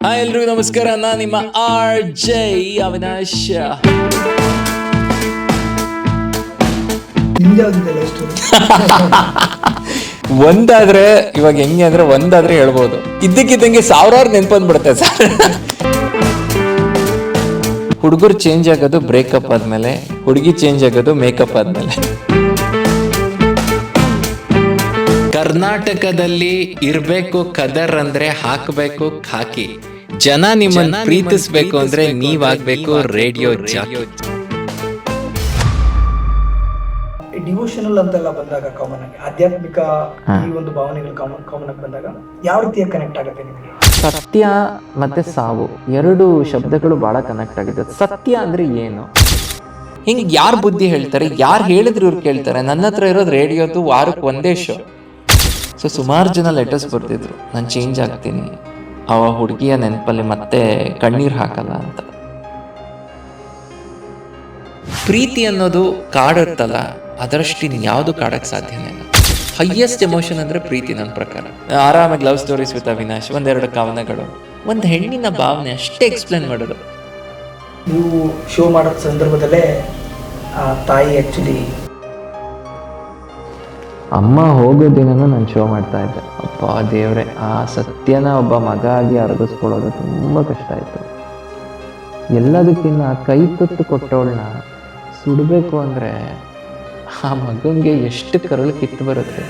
Hi ಎಲ್ರಿಗೂ ನಮಸ್ಕಾರ, ನಾನು ನಿಮ್ಮ RJ ಅವಿನಾಶ್. ಒಂದಾದ್ರೆ ಇವಾಗ ಹೆಂಗೆ ಅಂದ್ರೆ ಒಂದಾದ್ರೆ ಹೇಳ್ಬೋದು, ಇದ್ದಕ್ಕಿದ್ದಂಗೆ ಸಾವಿರಾರು ನೆನ್ಪಂದ್ಬಿಡುತ್ತೆ ಸರ್. ಹುಡುಗರು ಚೇಂಜ್ ಆಗೋದು ಬ್ರೇಕಪ್ ಆದ್ಮೇಲೆ, ಹುಡುಗಿ ಚೇಂಜ್ ಆಗೋದು ಮೇಕಪ್ ಆದ್ಮೇಲೆ. ಕರ್ನಾಟಕದಲ್ಲಿ ಇರ್ಬೇಕು ಕದರ್ ಅಂದ್ರೆ ಹಾಕಬೇಕು ಖಾಕಿ, ಜನ ನಿಮ್ಮನ್ನ ಪ್ರೀತಿಸ್ಬೇಕು ಅಂದ್ರೆ ನೀವಾಗ್ಬೇಕು ರೇಡಿಯೋ ಜಾಕಿ. ಡಿವೋಷನಲ್ ಅಂತೆಲ್ಲ ಬಂದಾಗ ಕಾಮನ್ ಆಗಿ ಆಧ್ಯಾತ್ಮಿಕ ಈ ಒಂದು ಭಾವನೆಗಳು ಕಾಮನ್ ಆಗಿ ಬಂದಾಗ ಯಾವ ರೀತಿಯ ಕನೆಕ್ಟ್ ಆಗುತ್ತೆ ನಿಮಗೆ? ಸತ್ಯ ಮತ್ತೆ ಸಾವು ಎರಡು ಶಬ್ದಗಳು ಬಹಳ ಕನೆಕ್ಟ್ ಆಗಿದೆ. ಸತ್ಯ ಅಂದ್ರೆ ಏನು, ಹಿಂಗ್ ಯಾರು ಬುದ್ಧಿ ಹೇಳ್ತಾರೆ, ಯಾರು ಹೇಳಿದ್ರು ಇವ್ರು ಕೇಳ್ತಾರೆ. ನನ್ನ ಹತ್ರ ಇರೋದು ರೇಡಿಯೋದು ವಾರಕ್ಕೆ ಒಂದೇ ಶೋ. ಸೊ ಸುಮಾರು ಜನ ಲೆಟರ್ಸ್ ಬರ್ತಿದ್ರು, ನಾನು ಚೇಂಜ್ ಆಗ್ತೀನಿ, ಅವ ಹುಡುಗಿಯ ನೆನಪಲ್ಲಿ ಮತ್ತೆ ಕಣ್ಣೀರು ಹಾಕಲ್ಲ ಅಂತ. ಪ್ರೀತಿ ಅನ್ನೋದು ಕಾಡುತ್ತಲ್ಲ, ಅದರಷ್ಟು ಇನ್ಯಾವುದು ಕಾಡಕ್ಕೆ ಸಾಧ್ಯನೇ ಇಲ್ಲ. ಹೈಯೆಸ್ಟ್ ಎಮೋಷನ್ ಅಂದ್ರೆ ಪ್ರೀತಿ ನನ್ನ ಪ್ರಕಾರ. ಆರಾಮಾಗಿ ಲವ್ ಸ್ಟೋರೀಸ್ ವಿತ್ ಅವಿನಾಶ್, ಒಂದೆರಡು ಕವನಗಳು, ಒಂದು ಹೆಣ್ಣಿನ ಭಾವನೆ ಅಷ್ಟೇ ಎಕ್ಸ್ಪ್ಲೇನ್ ಮಾಡೋದು. ನೀವು ಶೋ ಮಾಡೋ ಸಂದರ್ಭದಲ್ಲೇ ತಾಯಿ ಆ್ಯಕ್ಚುಲಿ ಅಮ್ಮ ಹೋಗೋ ದಿನನೂ ನಾನು ಶೋ ಮಾಡ್ತಾ ಇದ್ದೆ. ಅಪ್ಪ ದೇವ್ರೆ, ಆ ಸತ್ಯನ ಒಬ್ಬ ಮಗ ಆಗಿ ಅರಗಿಸ್ಕೊಳ್ಳೋದು ತುಂಬ ಕಷ್ಟ ಆಯಿತು. ಎಲ್ಲದಕ್ಕಿಂತ ಕೈ ತುತ್ತು ಕೊಟ್ಟವಳನ್ನ ಸುಡಬೇಕು ಅಂದರೆ ಆ ಮಗನಿಗೆ ಎಷ್ಟು ಕರಳು ಕಿತ್ತು ಬರುತ್ತೆ.